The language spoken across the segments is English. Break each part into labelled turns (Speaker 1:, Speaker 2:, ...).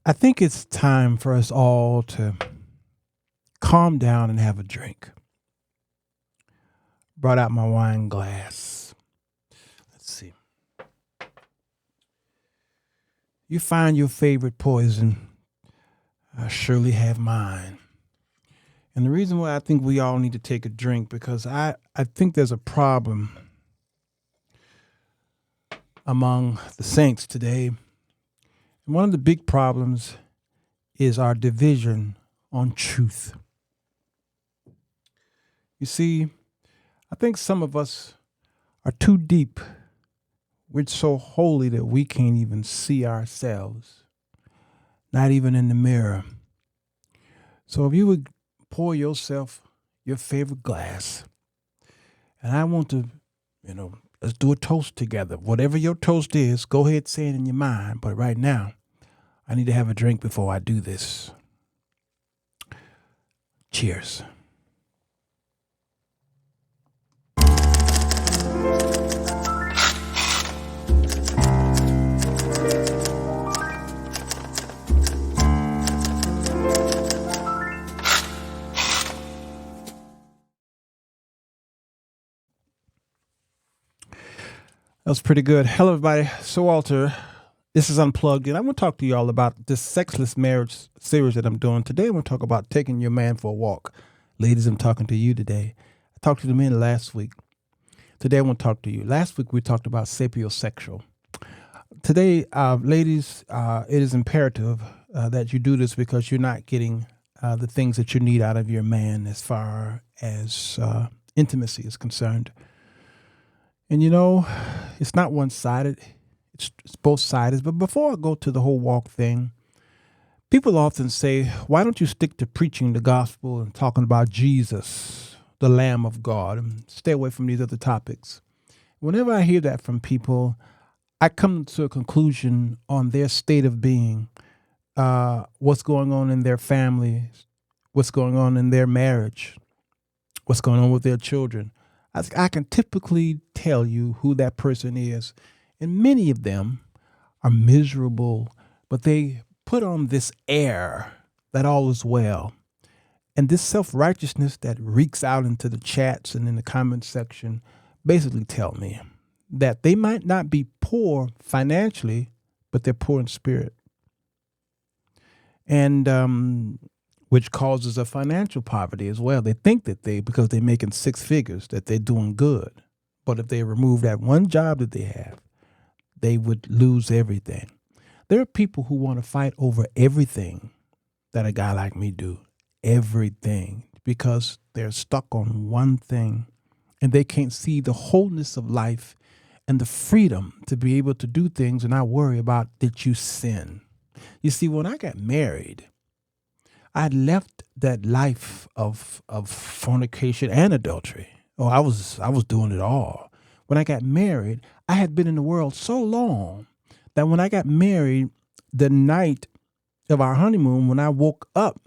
Speaker 1: I think it's time for us all to calm down and have a drink. Brought out my wine glass. Let's see. You find your favorite poison. I surely have mine. And the reason why I think we all need to take a drink because I think there's a problem among the saints today. And one of the big problems is our division on truth. You see, I think some of us are too deep. We're so holy that we can't even see ourselves, not even in the mirror. So if you would pour yourself your favorite glass, and I want to, let's do a toast together. Whatever your toast is, go ahead, say it in your mind. But right now, I need to have a drink before I do this. Cheers. That was pretty good. Hello, everybody. Sirwalterj. This is Unplugged, and I'm going to talk to you all about this Sexless marriage series that I'm doing. Today, I'm going to talk about taking your man for a walk. Ladies, I'm talking to you today. I talked to the men last week. Today, I want to talk to you. Last week, we talked about sapiosexual. Today, ladies, it is imperative that you do this because you're not getting the things that you need out of your man as far as intimacy is concerned. And it's not one-sided. It's both sided. But before I go to the whole walk thing, people often say, why don't you stick to preaching the gospel and talking about Jesus, the Lamb of God, and stay away from these other topics? Whenever I hear that from people, I come to a conclusion on their state of being, what's going on in their families, what's going on in their marriage, what's going on with their children. I can typically tell you who that person is. And many of them are miserable, but they put on this air that all is well. And this self-righteousness that reeks out into the chats and in the comment section basically tell me that they might not be poor financially, but they're poor in spirit. And which causes a financial poverty as well. They think that because they're making six figures, that they're doing good. But if they remove that one job that they have, they would lose everything. There are people who want to fight over everything that a guy like me do. Everything. Because they're stuck on one thing. And they can't see the wholeness of life and the freedom to be able to do things and not worry about that you sin. You see, when I got married, I left that life of fornication and adultery. Oh, I was doing it all. When I got married, I had been in the world so long that when I got married, the night of our honeymoon, when I woke up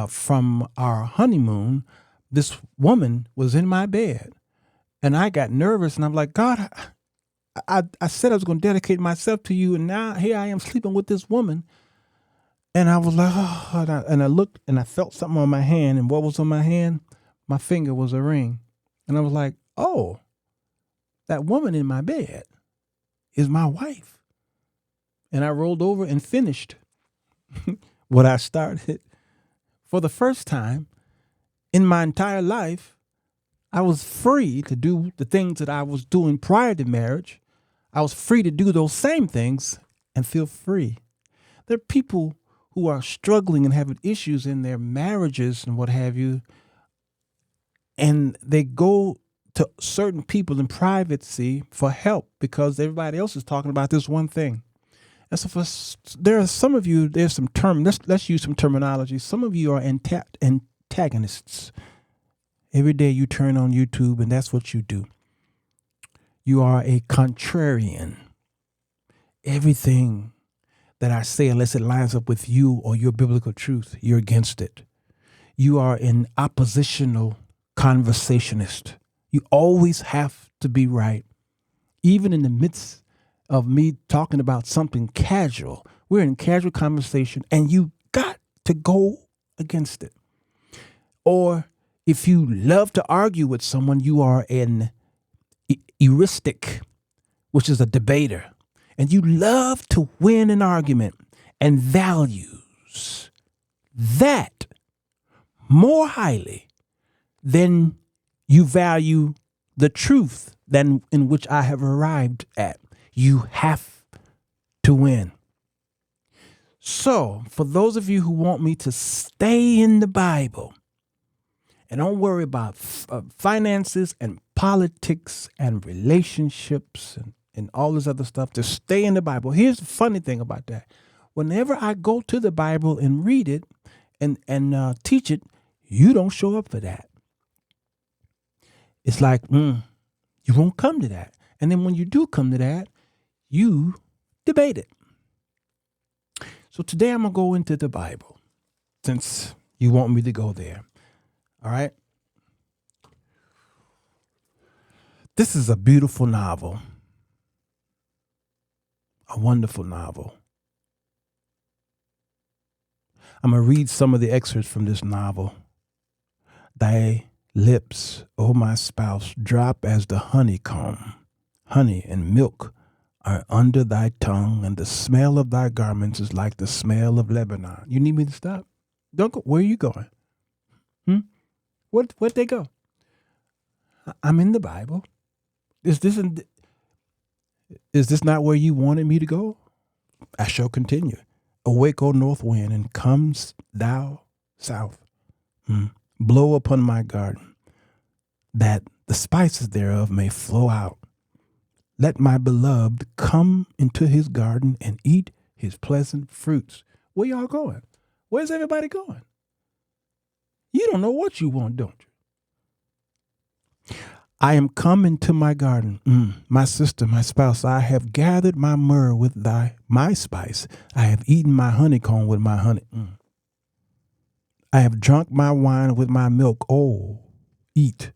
Speaker 1: from our honeymoon, this woman was in my bed. And I got nervous and I'm like, God, I said I was going to dedicate myself to you. And now here I am sleeping with this woman. And I was like, oh, and I looked and I felt something on my hand. And what was on my hand? My finger was a ring. And I was like, oh, that woman in my bed is my wife. And I rolled over and finished what I started. For the first time in my entire life, I was free to do the things that I was doing prior to marriage. I was free to do those same things and feel free. There are people who are struggling and having issues in their marriages and what have you, and they go to certain people in privacy for help because everybody else is talking about this one thing. And so there are some of you, there's some let's use some terminology. Some of you are antagonists. Every day you turn on YouTube and that's what you do. You are a contrarian. Everything that I say, unless it lines up with you or your biblical truth, you're against it. You are an oppositional conversationist. You always have to be right. Even in the midst of me talking about something casual. We're in casual conversation and you got to go against it. Or if you love to argue with someone, you are an heuristic, which is a debater, and you love to win an argument and values that more highly than you value the truth than in which I have arrived at. You have to win. So, for those of you who want me to stay in the Bible and don't worry about finances and politics and relationships and all this other stuff, to stay in the Bible. Here's the funny thing about that. Whenever I go to the Bible and read it and teach it, you don't show up for that. It's like, you won't come to that. And then when you do come to that, you debate it. So today I'm going to go into the Bible since you want me to go there. All right. This is a beautiful novel. A wonderful novel. I'm going to read some of the excerpts from this novel. Thy lips, O my spouse, drop as the honeycomb. Honey and milk are under thy tongue, and the smell of thy garments is like the smell of Lebanon. You need me to stop? Don't go. Where are you going? Where'd they go? I'm in the Bible. Is this not where you wanted me to go? I shall continue. Awake, O north wind, and comes thou south. Blow upon my garden, that the spices thereof may flow out. Let my beloved come into his garden and eat his pleasant fruits. Where y'all going? Where's everybody going? You don't know what you want, don't you? I am come into my garden. My sister, my spouse, I have gathered my myrrh with my spice. I have eaten my honeycomb with my honey. I have drunk my wine with my milk. Oh, eat,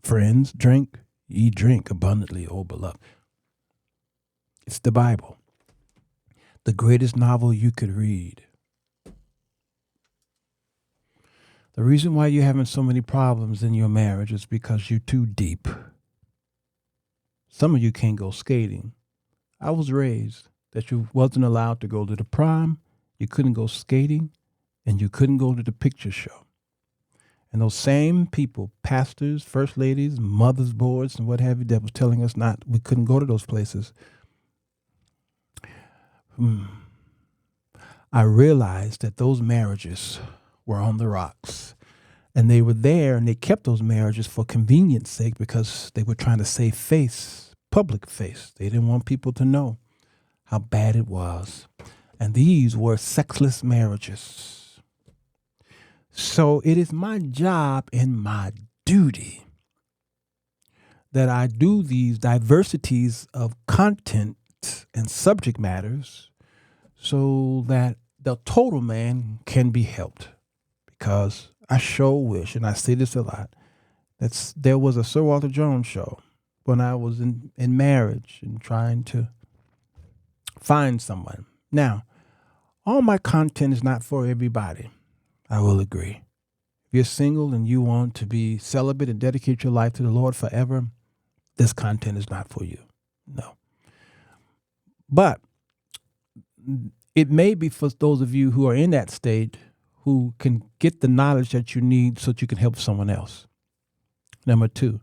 Speaker 1: friends, drink. Ye drink abundantly, O beloved. It's the Bible, the greatest novel you could read. The reason why you're having so many problems in your marriage is because you're too deep. Some of you can't go skating. I was raised that you wasn't allowed to go to the prom, you couldn't go skating, and you couldn't go to the picture show. And those same people, pastors, first ladies, mothers boards, and what have you, that was telling us we couldn't go to those places. I realized that those marriages were on the rocks. And they were there, and they kept those marriages for convenience sake because they were trying to save face, public face. They didn't want people to know how bad it was. And these were sexless marriages. So it is my job and my duty that I do these diversities of content and subject matters so that the total man can be helped. Because I sure wish, and I say this a lot, there was a Sirwalterj show when I was in marriage and trying to find someone. Now, all my content is not for everybody. I will agree. If you're single and you want to be celibate and dedicate your life to the Lord forever, this content is not for you. No. But it may be for those of you who are in that state who can get the knowledge that you need so that you can help someone else. Number two,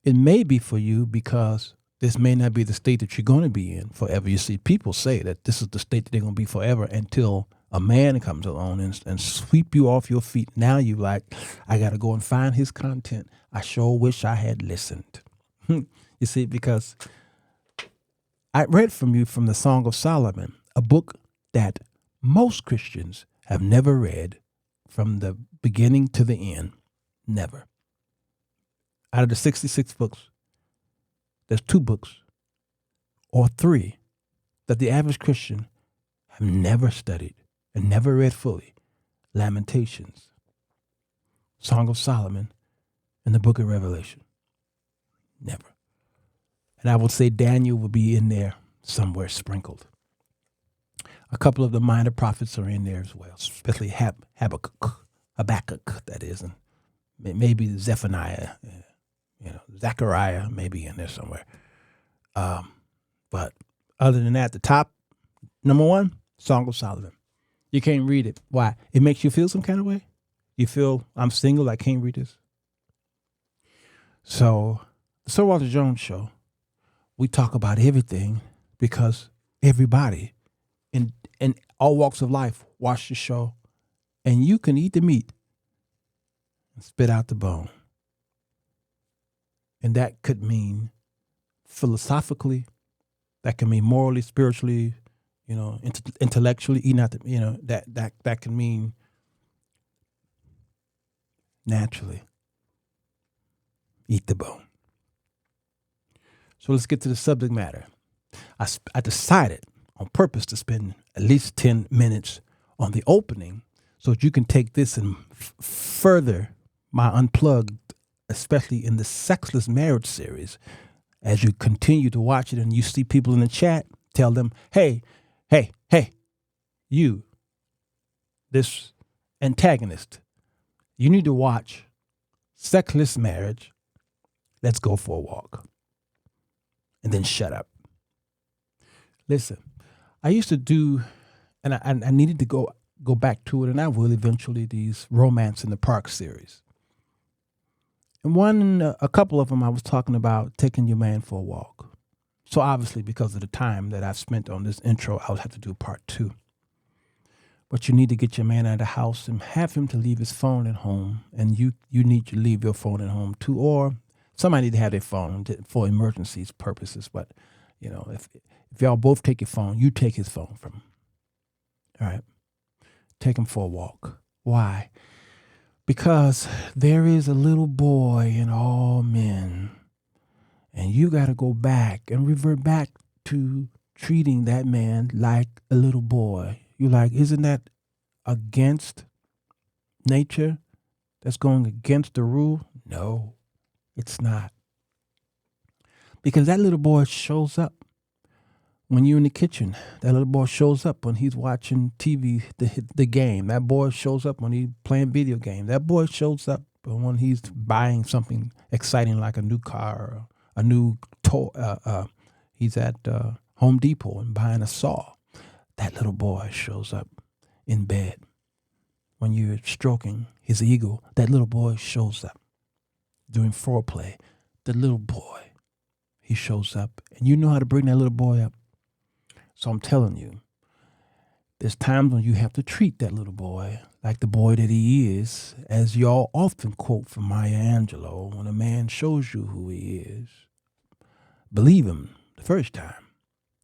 Speaker 1: it may be for you because this may not be the state that you're going to be in forever. You see, people say that this is the state that they're going to be forever until a man comes along and sweep you off your feet. Now you like, I got to go and find his content. I sure wish I had listened. You see, because I read from you from the Song of Solomon, a book that most Christians have never read from the beginning to the end. Never. Out of the 66 books, there's 2 books or 3 that the average Christian have never studied and never read fully. Lamentations, Song of Solomon, and the book of Revelation. Never. And I would say Daniel would be in there somewhere sprinkled. A couple of the minor prophets are in there as well, especially Habakkuk, that is, and maybe Zephaniah, Zechariah, maybe in there somewhere. But other than that, the top, number one, Song of Solomon. You can't read it. Why? It makes you feel some kind of way. You feel, I'm single, I can't read this. So, the Sirwalterj Jones Show, we talk about everything because everybody in all walks of life watch the show, and you can eat the meat and spit out the bone. And that could mean philosophically, that can mean morally, spiritually, intellectually, eating out the, that can mean naturally. Eat the bone. So let's get to the subject matter. I decided on purpose to spend at least 10 minutes on the opening so that you can take this and further my Unplugged, especially in the Sexless Marriage series. As you continue to watch it and you see people in the chat, tell them, hey, you, this antagonist, you need to watch Sexless Marriage. Let's go for a walk. And then shut up. Listen, I used to do, and I needed to go back to it, and I will eventually, these Romance in the Park series. And a couple of them I was talking about taking your man for a walk. So obviously, because of the time that I've spent on this intro, I'll have to do part 2. But you need to get your man out of the house and have him to leave his phone at home. And you need to leave your phone at home too. Or somebody need to have their phone for emergencies purposes. But, if y'all both take your phone, you take his phone from him. All right? Take him for a walk. Why? Because there is a little boy in all men. And you got to go back and revert back to treating that man like a little boy. You're like, isn't that against nature? That's going against the rule? No, it's not. Because that little boy shows up when you're in the kitchen. That little boy shows up when he's watching TV, the game. That boy shows up when he's playing video game. That boy shows up when he's buying something exciting like a new car or a new toy. He's at Home Depot and buying a saw. That little boy shows up in bed. When you're stroking his ego, that little boy shows up. During foreplay, the little boy, he shows up. And you know how to bring that little boy up. So I'm telling you, there's times when you have to treat that little boy like the boy that he is, as y'all often quote from Maya Angelou, when a man shows you who he is, believe him the first time.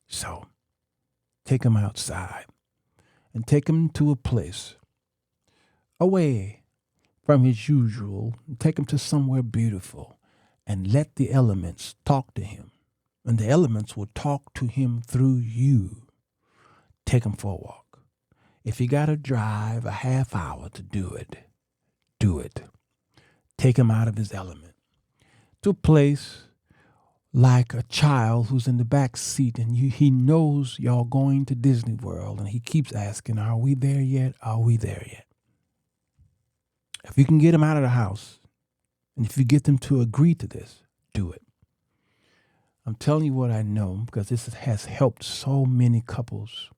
Speaker 1: So take him outside and take him to a place away from his usual. Take him to somewhere beautiful and let the elements talk to him. And the elements will talk to him through you. Take him for a walk. If you got to drive a half hour to do it, do it. Take him out of his element to a place like a child who's in the back seat and he knows y'all going to Disney World and he keeps asking, are we there yet? Are we there yet? If you can get him out of the house and if you get them to agree to this, do it. I'm telling you what I know because this has helped so many couples.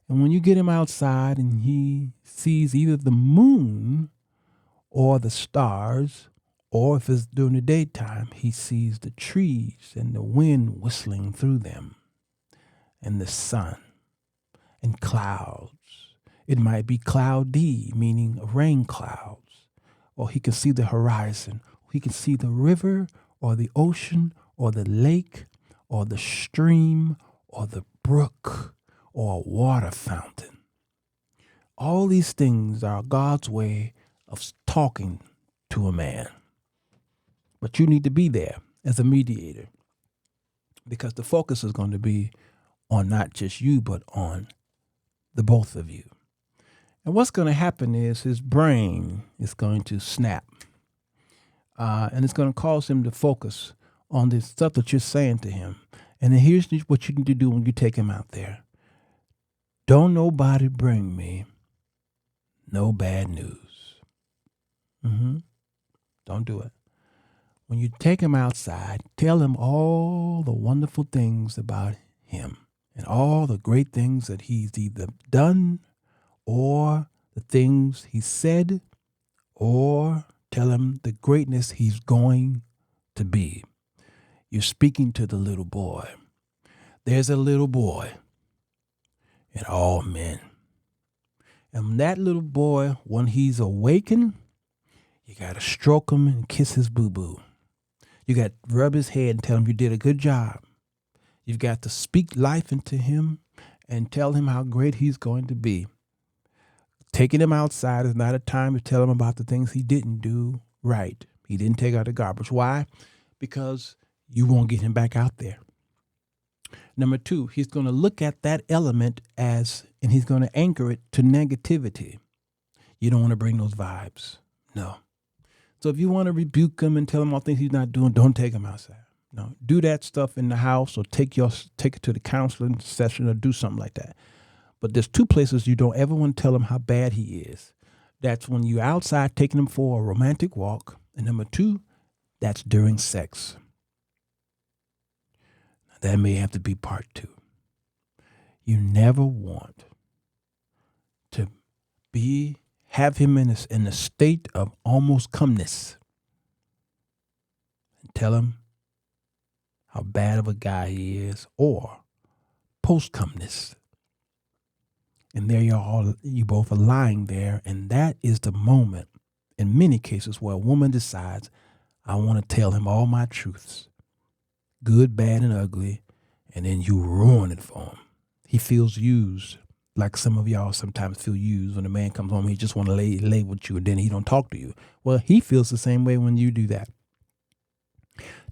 Speaker 1: And when you get him outside and he sees either the moon or the stars, or if it's during the daytime, he sees the trees and the wind whistling through them and the sun and clouds. It might be cloudy, meaning rain clouds, or he can see the horizon. He can see the river or the ocean or the lake or the stream or the brook or a water fountain. All these things are God's way of talking to a man. But you need to be there as a mediator because the focus is going to be on not just you, but on the both of you. And what's going to happen is his brain is going to snap. And it's going to cause him to focus on the stuff that you're saying to him. And then here's what you need to do when you take him out there. Don't nobody bring me no bad news. Don't do it. When you take him outside, tell him all the wonderful things about him and all the great things that he's either done or the things he said, or tell him the greatness he's going to be. You're speaking to the little boy. There's a little boy in all men. And that little boy, when he's awakened, you got to stroke him and kiss his boo-boo. You got to rub his head and tell him you did a good job. You've got to speak life into him and tell him how great he's going to be. Taking him outside is not a time to tell him about the things he didn't do right. He didn't take out the garbage. Why? Because you won't get him back out there. Number 2, he's going to look at that element and he's going to anchor it to negativity. You don't want to bring those vibes. No. So if you want to rebuke him and tell him all things he's not doing, don't take him outside. No, do that stuff in the house or take it to the counseling session or do something like that. But there's 2 places you don't ever want to tell him how bad he is. That's when you're outside taking him for a romantic walk. And number 2, that's during sex. That may have to be part 2. You never want to have him in a state of almost comeness. And tell him how bad of a guy he is, or post-comeness. And there you both are lying there, and that is the moment, in many cases, where a woman decides, I want to tell him all my truths, good, bad, and ugly, and then you ruin it for him. He feels used, like some of y'all sometimes feel used when a man comes home. He just want to lay with you, and then he don't talk to you. Well, he feels the same way when you do that.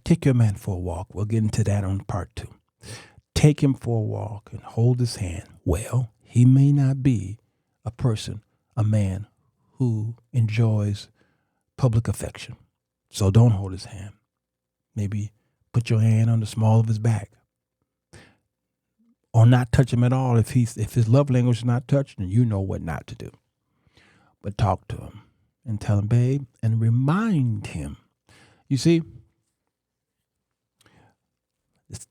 Speaker 1: Take your man for a walk. We'll get into that on part 2. Take him for a walk and hold his hand. Well, he may not be a man who enjoys public affection. So don't hold his hand. Maybe put your hand on the small of his back. Or not touch him at all. If his love language is not touched, then you know what not to do. But talk to him and tell him, babe, and remind him. You see,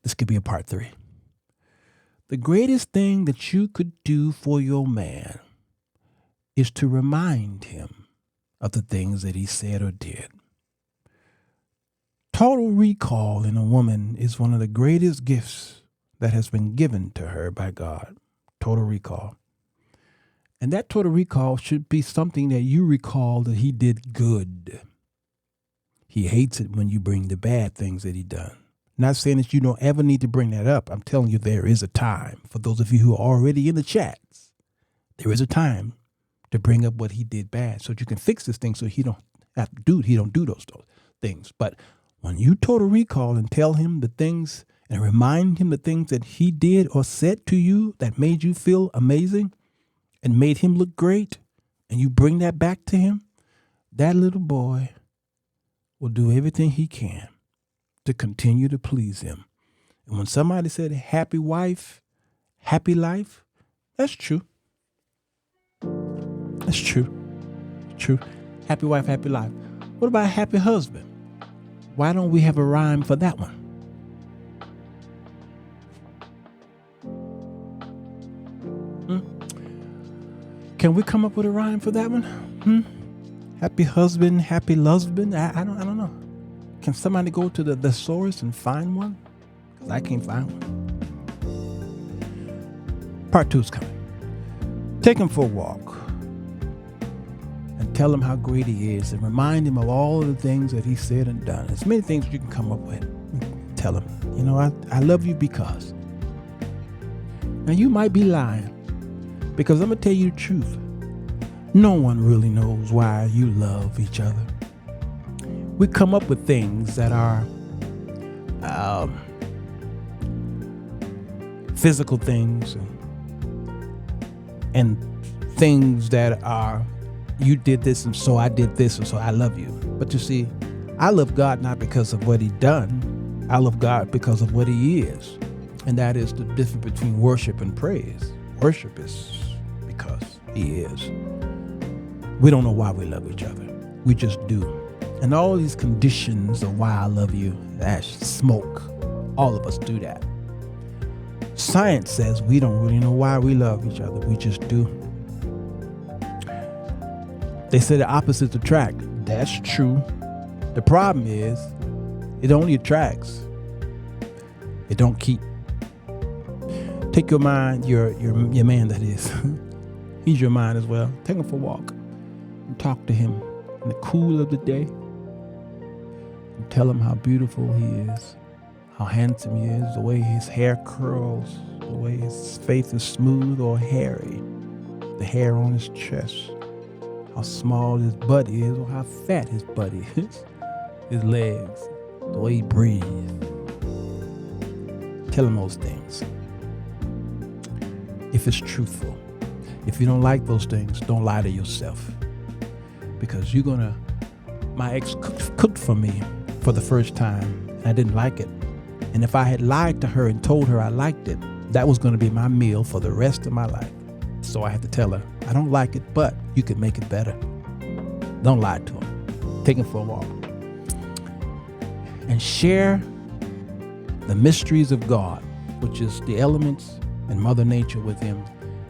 Speaker 1: this could be a part 3. The greatest thing that you could do for your man is to remind him of the things that he said or did. Total recall in a woman is one of the greatest gifts that has been given to her by God. Total recall. And that total recall should be something that you recall that he did good. He hates it when you bring the bad things that he done. Not saying that you don't ever need to bring that up. I'm telling you, there is a time. For those of you who are already in the chats, there is a time to bring up what he did bad so that you can fix this thing so he don't do those things. But when you total recall and tell him the things and remind him the things that he did or said to you that made you feel amazing and made him look great, and you bring that back to him, that little boy will do everything he can to continue to please him. And when somebody said happy wife, happy life, that's true. That's true. True. Happy wife, happy life. What about happy husband? Why don't we have a rhyme for that one? Can we come up with a rhyme for that one? Happy husband, happy husband. I don't know. Can somebody go to the thesaurus and find one? Because I can't find one. Part 2 is coming. Take him for a walk and tell him how great he is and remind him of all of the things that he said and done. There's many things you can come up with. Tell him, I love you because. Now you might be lying, because I'm going to tell you the truth. No one really knows why you love each other. We come up with things that are physical things and things that are, you did this and so I did this and so I love you. But you see, I love God not because of what he done. I love God because of what he is. And that is the difference between worship and praise. Worship is because he is. We don't know why we love each other. We just do. And all these conditions of why I love you, that's smoke. All of us do that. Science says we don't really know why we love each other. We just do. They say the opposites attract. That's true. The problem is it only attracts. It don't keep. Take your mind, your man that is. He's your mind as well. Take him for a walk and talk to him in the cool of the day. And tell him how beautiful he is, how handsome he is, the way his hair curls, the way his face is smooth or hairy, the hair on his chest, how small his butt is or how fat his butt is, his legs, the way he breathes. Tell him those things. If it's truthful. If you don't like those things, don't lie to yourself. Because my ex cooked for me for the first time, and I didn't like it. And if I had lied to her and told her I liked it, that was going to be my meal for the rest of my life. So I had to tell her, I don't like it, but you can make it better. Don't lie to him. Take him for a walk. And share the mysteries of God, which is the elements and Mother Nature with him.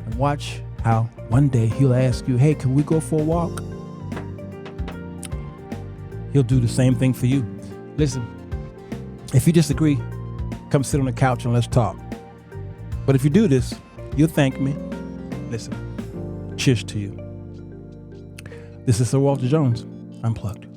Speaker 1: And watch how one day he'll ask you, hey, can we go for a walk? He'll do the same thing for you. Listen, if you disagree, come sit on the couch and let's talk. But if you do this, you'll thank me. Listen, cheers to you. This is Sirwalterj Unplugged.